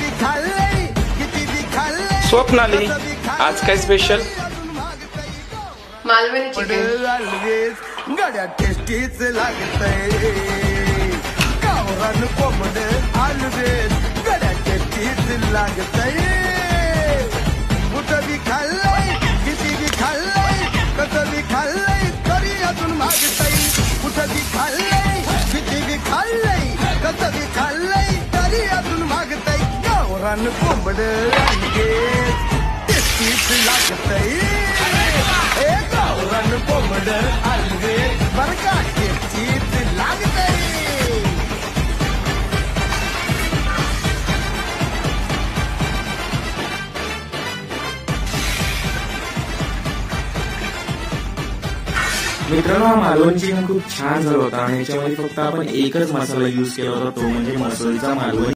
बी खाल्लंय किती बी खाल्लंय स्वप्नाली आज काय स्पेशल? मालवणी चिकन. always गड्या टेस्टीच लागतंय गावरान कोंबड always गड्या टेस्टीच लागतंय कुठं बी खाल्लंय किती बी खाल्लंय कसं बी खाल्लंय तरी अजून मागतंय कुठं बी खाल्लंय किती बी खाल्लंय कसं बी खाल्लंय तरी अजून मागतंय गावरान कोंबड always टेस्टीच लागतंय गावरान कोंबड always बरं का टेस्टीच लागतंय. मित्रांनो, हा मालवणी चिकन खूप छान झाला होता आणि याच्यामध्ये फक्त आपण एकच मसाला यूज केला होता, तो म्हणजे मसळीचा मालवणी.